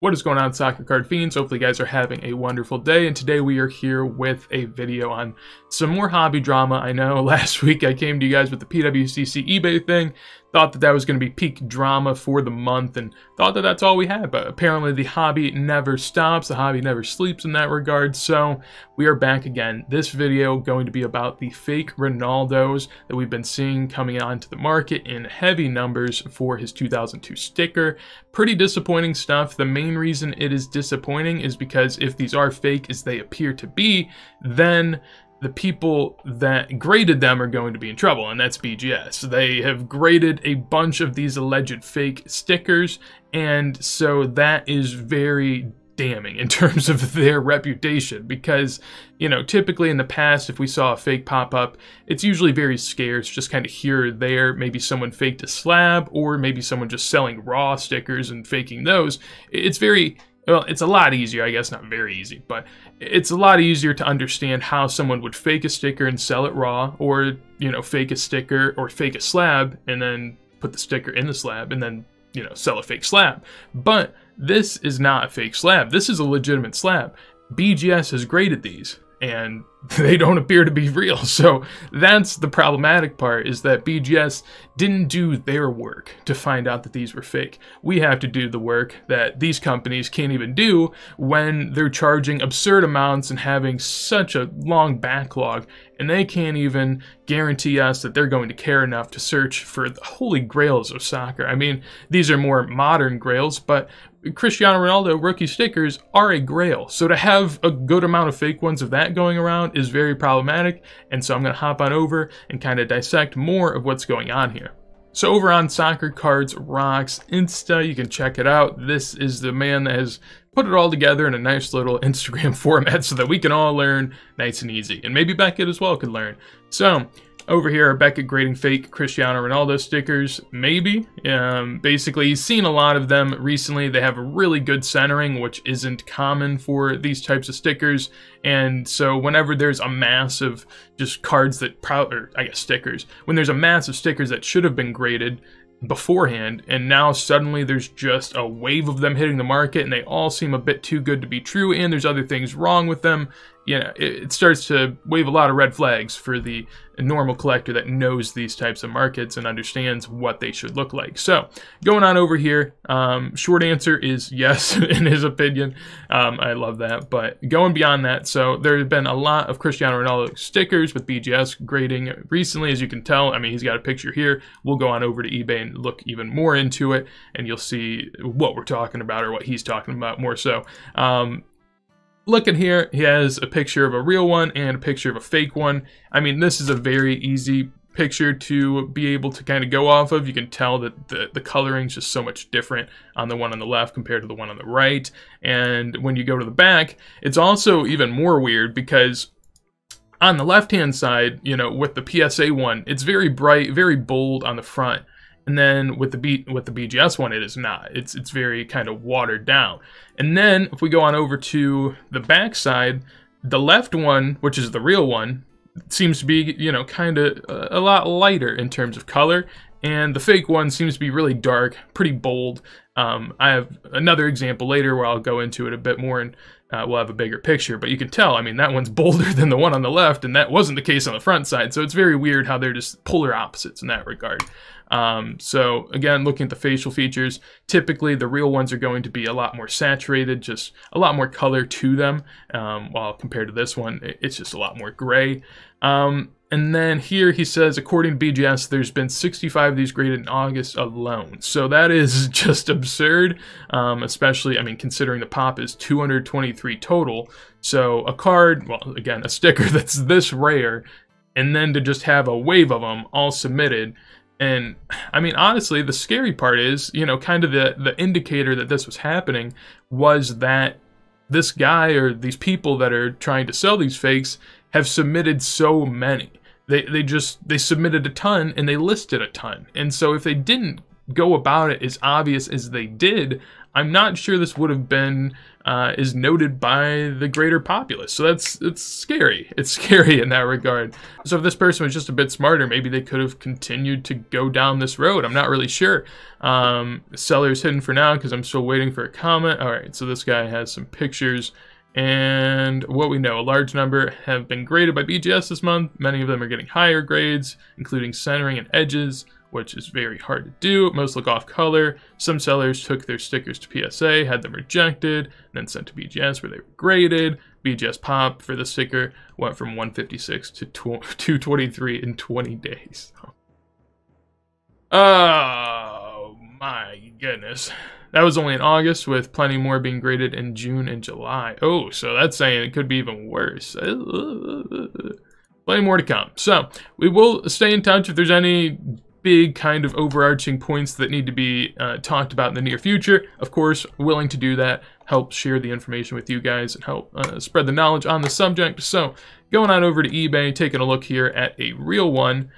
What is going on, soccer card fiends? Hopefully you guys are having a wonderful day, and today we are here with a video on some more hobby drama. I know last week I came to you guys with the PWCC eBay thing, thought that was going to be peak drama for the month, and thought that that's all we had, but apparently the hobby never stops, the hobby never sleeps in that regard, so we are back again. This video going to be about the fake Ronaldos that we've been seeing coming onto the market in heavy numbers for his 2002 sticker. Pretty disappointing stuff. The main reason it is disappointing is because if these are fake as they appear to be, then the people that graded them are going to be in trouble, and that's BGS. They have graded a bunch of these alleged fake stickers, and so that is very damning in terms of their reputation, because, you know, typically in the past, if we saw a fake pop up, it's usually very scarce, just kind of here or there. Maybe someone faked a slab, or maybe someone just selling raw stickers and faking those. It's very, well, it's a lot easier, I guess, not very easy, but it's a lot easier to understand how someone would fake a sticker and sell it raw, or, you know, fake a sticker or fake a slab and then put the sticker in the slab and then, you know, sell a fake slab. But this is not a fake slab. This is a legitimate slab. BGS has graded these, and they don't appear to be real. So that's the problematic part, is that BGS didn't do their work to find out that these were fake. We have to do the work that these companies can't even do when they're charging absurd amounts and having such a long backlog, and they can't even guarantee us that they're going to care enough to search for the holy grails of soccer. I mean, these are more modern grails, but Cristiano Ronaldo rookie stickers are a grail. So to have a good amount of fake ones of that going around is very problematic, and so I'm going to hop on over and kind of dissect more of what's going on here. So over on Soccer Cards Rocks Insta, you can check it out. This is the man that has put it all together in a nice little Instagram format so that we can all learn nice and easy. And maybe Beckett as well could learn. So over here, Beckett grading fake Cristiano Ronaldo stickers, maybe. Basically, he's seen a lot of them recently. They have a really good centering, which isn't common for these types of stickers. And so whenever there's a mass of just cards that, or I guess stickers, when there's a mass of stickers that should have been graded beforehand, and now suddenly there's just a wave of them hitting the market, and they all seem a bit too good to be true, and there's other things wrong with them, you know, it starts to wave a lot of red flags for the normal collector that knows these types of markets and understands what they should look like. So going on over here, short answer is yes in his opinion. I love that, but going beyond that, so there have been a lot of Cristiano Ronaldo stickers with BGS grading recently, as you can tell. I mean, he's got a picture here. We'll go on over to eBay and look even more into it, and you'll see what we're talking about, or what he's talking about more so. Looking here, he has a picture of a real one and a picture of a fake one. I mean, this is a very easy picture to be able to kind of go off of. You can tell that the coloring is just so much different on the one on the left compared to the one on the right. And when you go to the back, it's also even more weird, because on the left-hand side, you know, with the PSA one, it's very bright, very bold on the front. And then with the BGS one, it is not. It's very kind of watered down. And then if we go on over to the back side, the left one, which is the real one, seems to be, you know, kind of a lot lighter in terms of color. And the fake one seems to be really dark, pretty bold. I have another example later where I'll go into it a bit more, and we'll have a bigger picture. But you can tell, I mean, that one's bolder than the one on the left, and that wasn't the case on the front side. So it's very weird how they're just polar opposites in that regard. So again, looking at the facial features, typically the real ones are going to be a lot more saturated, just a lot more color to them, while compared to this one, it's just a lot more gray. And then here he says, according to BGS, there's been 65 of these graded in August alone. So that is just absurd, especially, I mean, considering the pop is 223 total. So a card, well, again, a sticker that's this rare, and then to just have a wave of them all submitted. And I mean, honestly, the scary part is, you know, kind of the indicator that this was happening was that this guy, or these people that are trying to sell these fakes, have submitted so many. They submitted a ton, and they listed a ton. And so if they didn't go about it as obvious as they did I'm not sure this would have been is noted by the greater populace. So it's scary. It's scary in that regard. So if this person was just a bit smarter, maybe they could have continued to go down this road. I'm not really sure. Seller's hidden for now because I'm still waiting for a comment. All right, so this guy has some pictures. And what we know, a large number have been graded by BGS this month. Many of them are getting higher grades, including centering and edges, which is very hard to do. Most look off color. Some sellers took their stickers to PSA, had them rejected, and then sent to BGS where they were graded. BGS pop for the sticker went from 156 to 223 in 20 days. Oh my goodness. That was only in August, with plenty more being graded in June and July. Oh, so that's saying it could be even worse. Plenty more to come. So we will stay in touch if there's any big kind of overarching points that need to be talked about in the near future. Of course, willing to do that, help share the information with you guys, and help spread the knowledge on the subject. So going on over to eBay, taking a look here at a real one.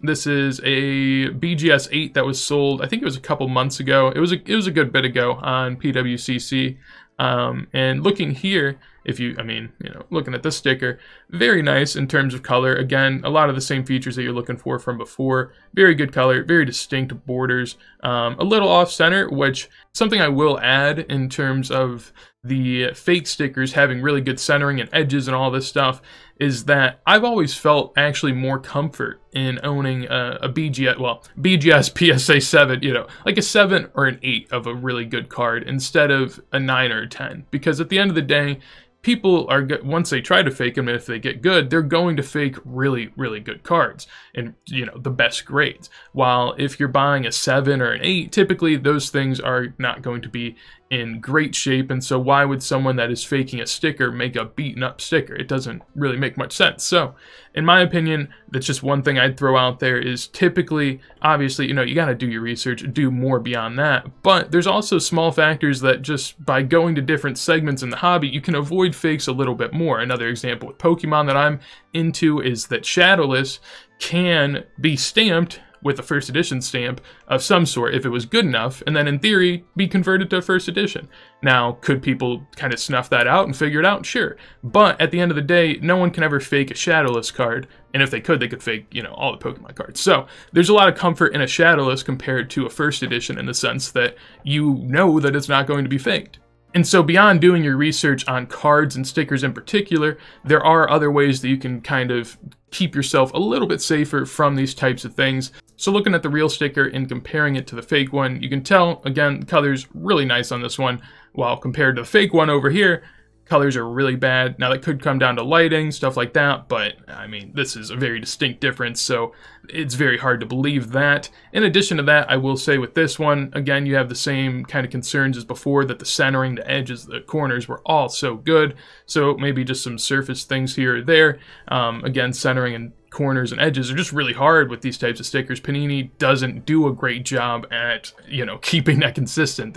This is a BGS 8 that was sold, I think it was a couple months ago. It was a good bit ago on PWCC. And looking here, looking at this sticker, very nice in terms of color. Again, a lot of the same features that you're looking for from before. Very good color, very distinct borders, a little off center, which something I will add in terms of the fake stickers having really good centering and edges and all this stuff, is that I've always felt actually more comfort in owning a BGS PSA 7, like a 7 or an 8 of a really good card instead of a 9 or a 10. Because at the end of the day, people are, once they try to fake them, if they get good, they're going to fake really, really good cards and, the best grades. While if you're buying a 7 or an 8, typically those things are not going to be in great shape, and so why would someone that is faking a sticker make a beaten up sticker? It doesn't really make much sense. So in my opinion, that's just one thing I'd throw out there, is typically, obviously, you got to do your research, do more beyond that, but there's also small factors that just by going to different segments in the hobby, you can avoid fakes a little bit more. Another example with Pokemon that I'm into is that Shadowless can be stamped with a first edition stamp of some sort if it was good enough, and then in theory be converted to a first edition. Now, could people kind of snuff that out and figure it out? Sure. But at the end of the day, no one can ever fake a Shadowless card, and if they could fake, all the Pokemon cards. So there's a lot of comfort in a Shadowless compared to a first edition in the sense that you know that it's not going to be faked. And so beyond doing your research on cards and stickers in particular, there are other ways that you can kind of keep yourself a little bit safer from these types of things. So looking at the real sticker and comparing it to the fake one, you can tell, again, the color's really nice on this one, while compared to the fake one over here, colors are really bad. Now that could come down to lighting, stuff like that, but I mean, this is a very distinct difference, so it's very hard to believe that. In addition to that, I will say with this one, again, you have the same kind of concerns as before, that the centering, the edges, the corners were all so good. So maybe just some surface things here or there. Again, centering and corners and edges are just really hard with these types of stickers. Panini doesn't do a great job at, keeping that consistent.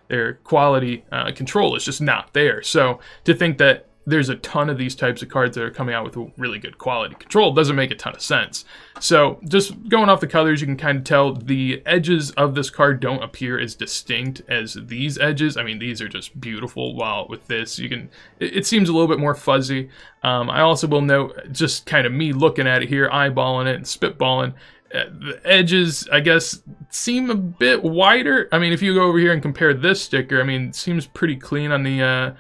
Their quality control is just not there. So to think that there's a ton of these types of cards that are coming out with really good quality control doesn't make a ton of sense. So just going off the colors, you can kind of tell the edges of this card don't appear as distinct as these edges. I mean, these are just beautiful, while with this, it seems a little bit more fuzzy. I also will note, just kind of me looking at it here, eyeballing it and spitballing, the edges, I guess, seem a bit wider. I mean, if you go over here and compare this sticker, I mean, it seems pretty clean on the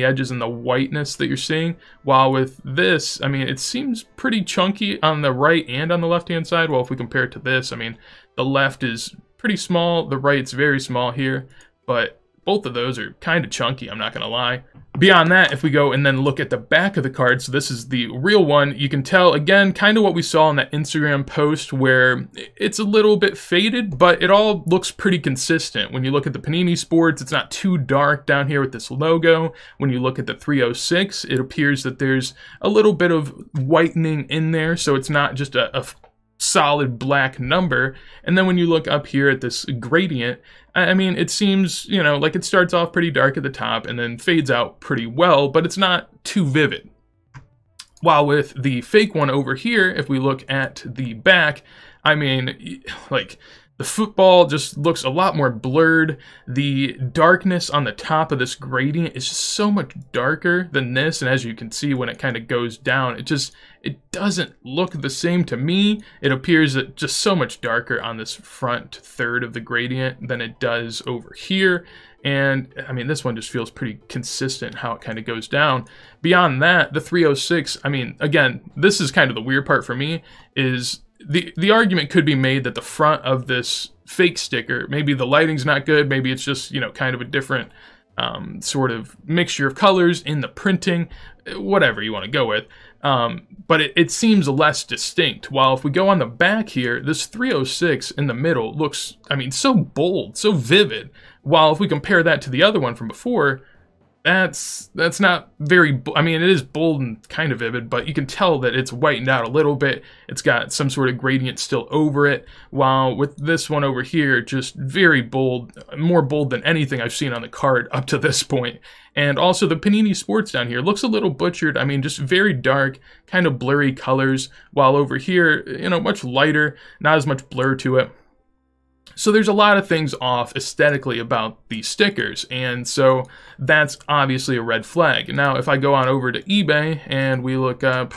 edges and the whiteness that you're seeing. While with this, I mean, it seems pretty chunky on the right and on the left-hand side. Well, if we compare it to this, I mean, the left is pretty small, the right's very small here, but both of those are kind of chunky, I'm not gonna lie. Beyond that, if we go and then look at the back of the card, so this is the real one, you can tell, again, kind of what we saw in that Instagram post where it's a little bit faded, but it all looks pretty consistent. When you look at the Panini Sports, it's not too dark down here with this logo. When you look at the 306, it appears that there's a little bit of whitening in there, so it's not just a solid black number. And then when you look up here at this gradient, I mean, it seems, like it starts off pretty dark at the top and then fades out pretty well, but it's not too vivid. While with the fake one over here, if we look at the back, I mean, like, The football just looks a lot more blurred. The darkness on the top of this gradient is just so much darker than this, and as you can see when it kind of goes down, it doesn't look the same to me. It appears that just so much darker on this front third of the gradient than it does over here. And I mean, this one just feels pretty consistent how it kind of goes down. Beyond that, the 306, I mean, again, this is kind of the weird part for me, is the argument could be made that the front of this fake sticker, maybe the lighting's not good, maybe it's just, you know, kind of a different sort of mixture of colors in the printing, whatever you want to go with. But it seems less distinct. While if we go on the back here, this 306 in the middle looks, I mean, so bold, so vivid. While if we compare that to the other one from before, that's not very, I mean, it is bold and kind of vivid, but you can tell that it's whitened out a little bit. It's got some sort of gradient still over it, while with this one over here, just very bold, more bold than anything I've seen on the card up to this point. And also the Panini Sports down here looks a little butchered. I mean, just very dark, kind of blurry colors, while over here, you know, much lighter, not as much blur to it. So there's a lot of things off aesthetically about these stickers, and so that's obviously a red flag. Now, if I go on over to eBay and we look up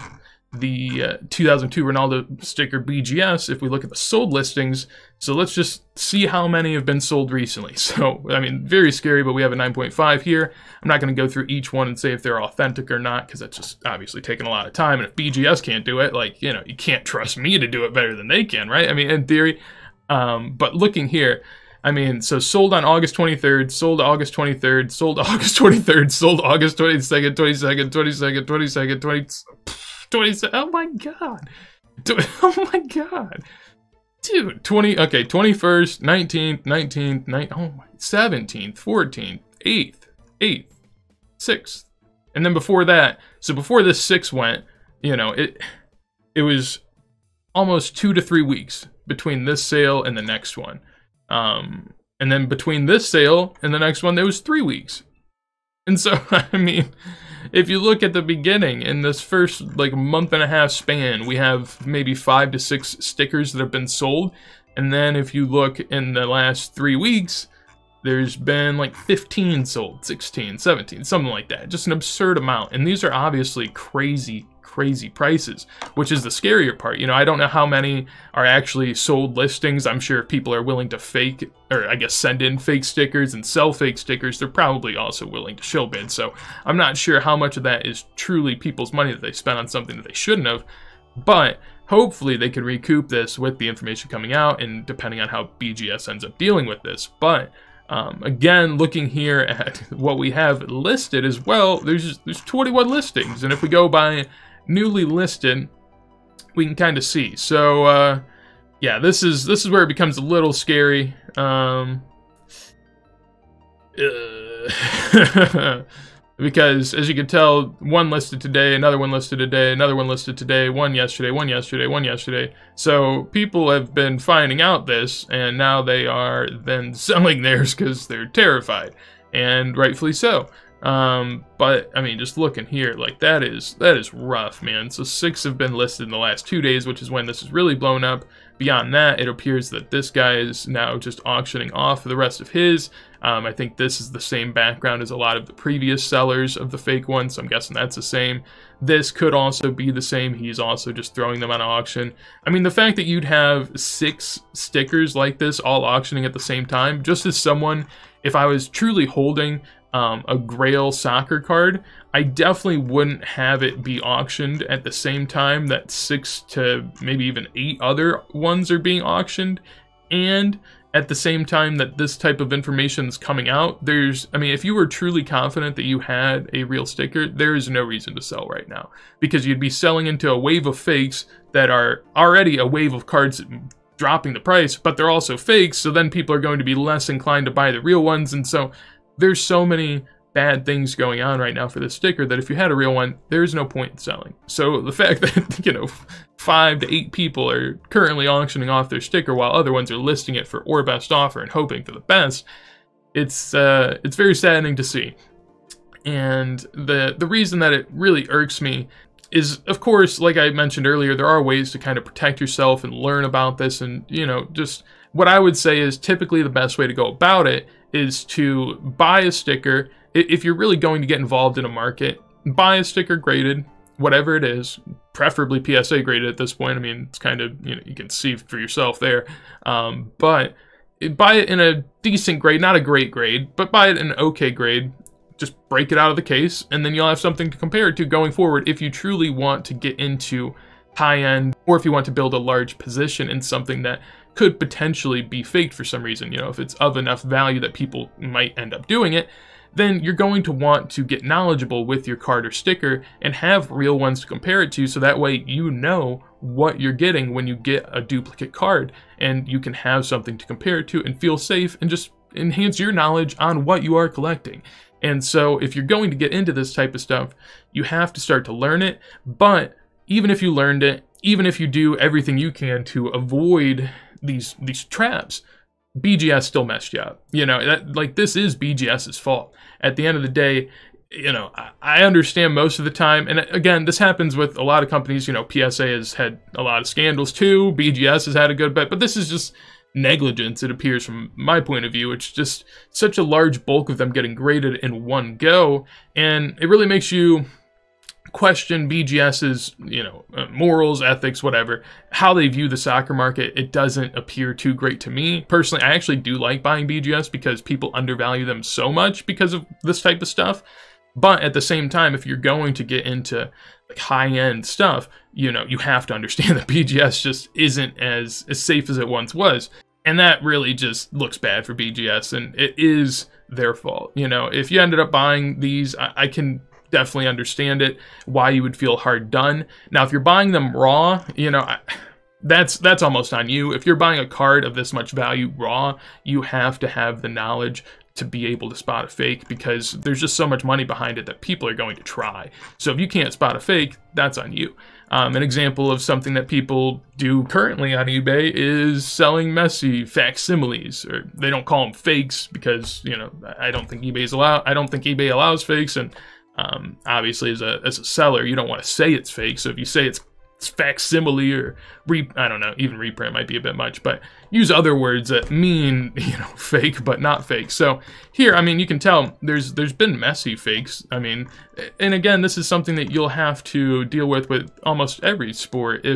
the 2002 Ronaldo sticker BGS, if we look at the sold listings, so let's just see how many have been sold recently. So, I mean, very scary, but we have a 9.5 here. I'm not going to go through each one and say if they're authentic or not, because that's just obviously taking a lot of time, and if BGS can't do it, like, you know, you can't trust me to do it better than they can, right? I mean, in theory. But looking here, I mean, so sold on August 23rd, sold August 23rd, sold August 23rd, sold August 22nd, 22nd, 22nd, 22nd, 27th. Oh my god. Oh my god. Dude, 21st, 19th, 19th, oh my, 17th, 14th, 8th, 6th. And then before that, so before this 6 went, you know, it was almost 2 to 3 weeks between this sale and the next one. And then between this sale and the next one, there was 3 weeks. And so, I mean, if you look at the beginning, in this first, like, month and a half span, we have maybe 5 to 6 stickers that have been sold. And then if you look in the last 3 weeks, there's been like 15 sold, 16, 17, something like that. Just an absurd amount. And these are obviously crazy prices, which is the scarier part. You know, I don't know how many are actually sold listings. I'm sure if people are willing to fake, or I guess send in fake stickers and sell fake stickers, they're probably also willing to shill bid. So I'm not sure how much of that is truly people's money that they spent on something that they shouldn't have, but hopefully they could recoup this with the information coming out, and depending on how BGS ends up dealing with this. But again, looking here at what we have listed as well, there's 21 listings, and if we go by newly listed, we can kind of see. So yeah, this is where it becomes a little scary. Because as you can tell, one listed today, another one listed today, another one listed today, one yesterday, one yesterday, one yesterday. So people have been finding out this, and now they are then selling theirs because they're terrified, and rightfully so. But I mean, just looking here, like that is rough, man. So 6 have been listed in the last 2 days, which is when this is really blown up. Beyond that, it appears that this guy is now just auctioning off the rest of his. I think this is the same background as a lot of the previous sellers of the fake ones, so I'm guessing that's the same. This could also be the same. He's also just throwing them on auction. I mean, the fact that you'd have 6 stickers like this all auctioning at the same time, just as someone, if I was truly holding a Grail soccer card, I definitely wouldn't have it be auctioned at the same time that 6 to maybe even 8 other ones are being auctioned, and at the same time that this type of information is coming out. I mean, if you were truly confident that you had a real sticker, there is no reason to sell right now, because you'd be selling into a wave of fakes that are already a wave of cards dropping the price, but they're also fakes, so then people are going to be less inclined to buy the real ones. And so there's so many bad things going on right now for this sticker that if you had a real one, there's no point in selling. So the fact that, you know, 5 to 8 people are currently auctioning off their sticker while other ones are listing it for or best offer and hoping for the best, it's very saddening to see. And the reason that it really irks me is, of course, like I mentioned earlier, there are ways to kind of protect yourself and learn about this, and, you know, just what I would say is typically the best way to go about it is to buy a sticker. If you're really going to get involved in a market, buy a sticker graded, whatever it is, preferably PSA graded at this point. I mean, it's kind of, you can see for yourself there. But buy it in a decent grade, not a great grade, but buy it in an okay grade. Just break it out of the case, and then you'll have something to compare it to going forward if you truly want to get into high-end, or if you want to build a large position in something that could potentially be faked for some reason. If it's of enough value that people might end up doing it, then you're going to want to get knowledgeable with your card or sticker and have real ones to compare it to, so that way you know what you're getting when you get a duplicate card, and you can have something to compare it to and feel safe and just enhance your knowledge on what you are collecting. And so if you're going to get into this type of stuff, you have to start to learn it. But even if you learned it, even if you do everything you can to avoid these traps, BGS still messed you up. This is BGS's fault. At the end of the day, I understand most of the time, and again, this happens with a lot of companies. PSA has had a lot of scandals too. BGS has had a good bit, but this is just negligence, it appears, from my point of view. It's just such a large bulk of them getting graded in one go, and it really makes you question BGS's, morals, ethics, whatever, how they view the soccer market. It doesn't appear too great to me. Personally, I actually do like buying BGS because people undervalue them so much because of this type of stuff. But at the same time, if you're going to get into high-end stuff, you have to understand that BGS just isn't as safe as it once was. And that really just looks bad for BGS, and it is their fault. If you ended up buying these, I can definitely understand it, why you would feel hard done. Now, if you're buying them raw, that's almost on you. If you're buying a card of this much value raw, you have to have the knowledge to be able to spot a fake, because there's just so much money behind it that people are going to try. So if you can't spot a fake, that's on you. An example of something that people do currently on eBay is selling Messi facsimiles, or they don't call them fakes because, I don't think eBay allows fakes, and obviously as a seller, you don't want to say it's fake. So if you say it's facsimile, or I don't know, even reprint might be a bit much, but use other words that mean, fake but not fake. So here, I mean, you can tell there's been messy fakes. I mean, and again, this is something that you'll have to deal with almost every sport,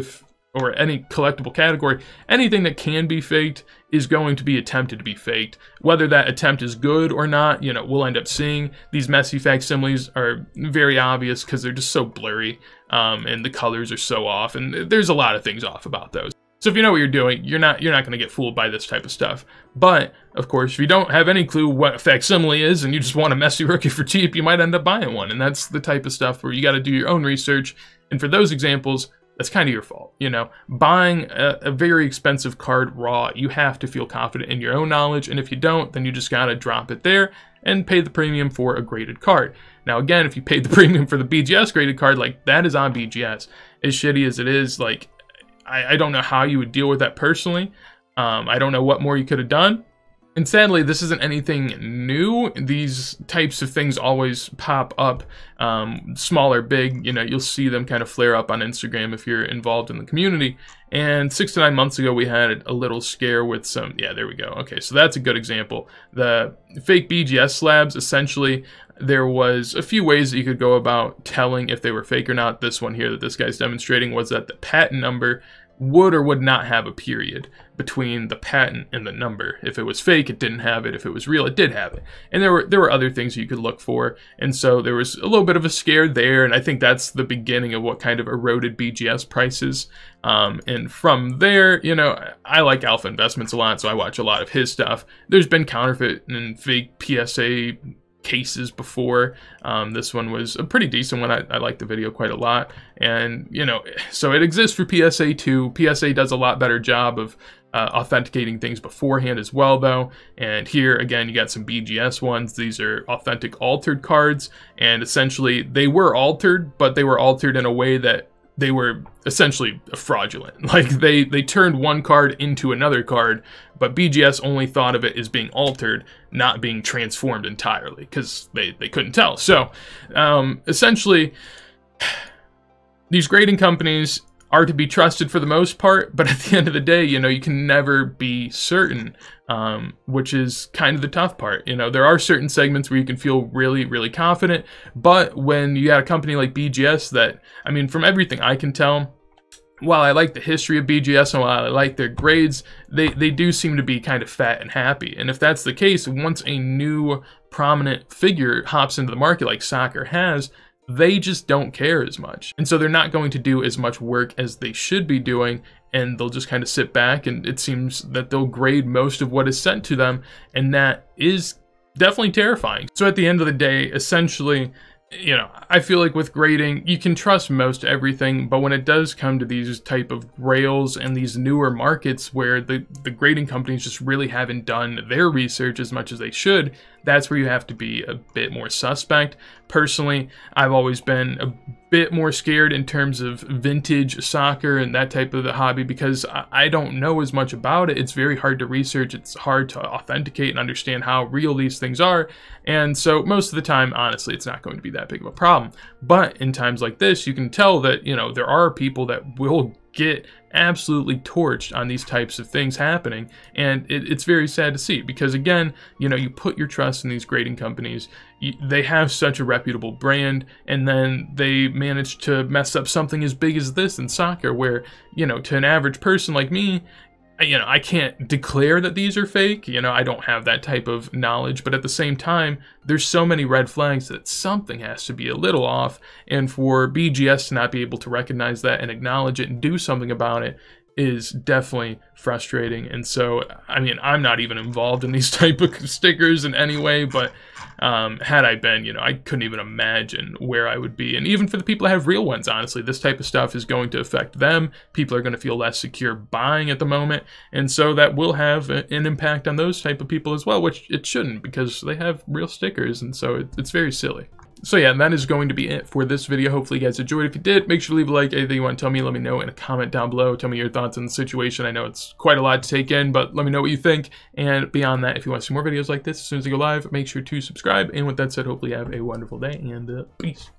or any collectible category. Anything that can be faked is going to be attempted to be faked. Whether that attempt is good or not, we'll end up seeing. These messy facsimiles are very obvious because they're just so blurry, and the colors are so off, and there's a lot of things off about those. So if you know what you're doing, you're not going to get fooled by this type of stuff. But of course, if you don't have any clue what a facsimile is and you just want a messy rookie for cheap, you might end up buying one. And that's the type of stuff where you got to do your own research. And for those examples, that's kind of your fault. Buying a very expensive card raw, you have to feel confident in your own knowledge, and if you don't, then you just gotta drop it there and pay the premium for a graded card. Now again, if you paid the premium for the BGS graded card, that is on BGS. As shitty as it is, I don't know how you would deal with that personally. I don't know what more you could have done. And sadly, this isn't anything new. These types of things always pop up, small or big. You'll see them kind of flare up on Instagram if you're involved in the community. And 6 to 9 months ago, we had a little scare with some, yeah, there we go. Okay, so that's a good example. The fake BGS slabs, essentially, there was a few ways that you could go about telling if they were fake or not. This one here that this guy's demonstrating was that the patent number would or would not have a period between the patent and the number. If it was fake, it didn't have it. If it was real, it did have it. And there were other things you could look for. And so there was a little bit of a scare there. And I think that's the beginning of what kind of eroded BGS prices. And from there, I like Alpha Investments a lot, so I watch a lot of his stuff. There's been counterfeit and fake PSA cases before. This one was a pretty decent one. I like the video quite a lot. And, so it exists for PSA too. PSA does a lot better job of authenticating things beforehand as well, though. And here, again, you got some BGS ones. These are authentic altered cards. And essentially, they were altered, but they were altered in a way that they were essentially fraudulent. They turned one card into another card, but BGS only thought of it as being altered, not being transformed entirely, because they couldn't tell. So essentially, these grading companies are to be trusted for the most part, but at the end of the day, you know, you can never be certain, which is kind of the tough part. You know, there are certain segments where you can feel really, really confident, but when you got a company like BGS that, I mean, from everything I can tell, while I like the history of BGS and while I like their grades, they do seem to be kind of fat and happy. And if that's the case, once a new prominent figure hops into the market like soccer has, they just don't care as much. And so they're not going to do as much work as they should be doing, and they'll just kind of sit back, and it seems that they'll grade most of what is sent to them, and that is definitely terrifying. So at the end of the day, essentially, you know, I feel like with grading, you can trust most everything, but when it does come to these type of grails and these newer markets where the grading companies just really haven't done their research as much as they should, that's where you have to be a bit more suspect. Personally, I've always been a bit more scared in terms of vintage soccer and that type of the hobby because I don't know as much about it. It's very hard to research. It's hard to authenticate and understand how real these things are. And so most of the time, honestly, it's not going to be that big of a problem. But in times like this, you can tell that, you know, there are people that will get absolutely torched on these types of things happening, and it's very sad to see because, again, you know, you put your trust in these grading companies, they have such a reputable brand, and then they manage to mess up something as big as this in soccer where, you know, to an average person like me, you know, I can't declare that these are fake, you know, I don't have that type of knowledge, but at the same time, there's so many red flags that something has to be a little off, and for BGS to not be able to recognize that and acknowledge it and do something about it is definitely frustrating. And so, I mean, I'm not even involved in these type of stickers in any way, but had I been, you know, I couldn't even imagine where I would be. And even for the people that have real ones, honestly, this type of stuff is going to affect them. People are going to feel less secure buying at the moment, and so that will have an impact on those type of people as well, which it shouldn't because they have real stickers, and so it's very silly. So yeah, that is going to be it for this video. Hopefully you guys enjoyed. If you did, make sure to leave a like. Anything you want to tell me, let me know in a comment down below. Tell me your thoughts on the situation. I know it's quite a lot to take in, but let me know what you think. And beyond that, if you want to see more videos like this as soon as they go live, make sure to subscribe. And with that said, hopefully you have a wonderful day, and peace.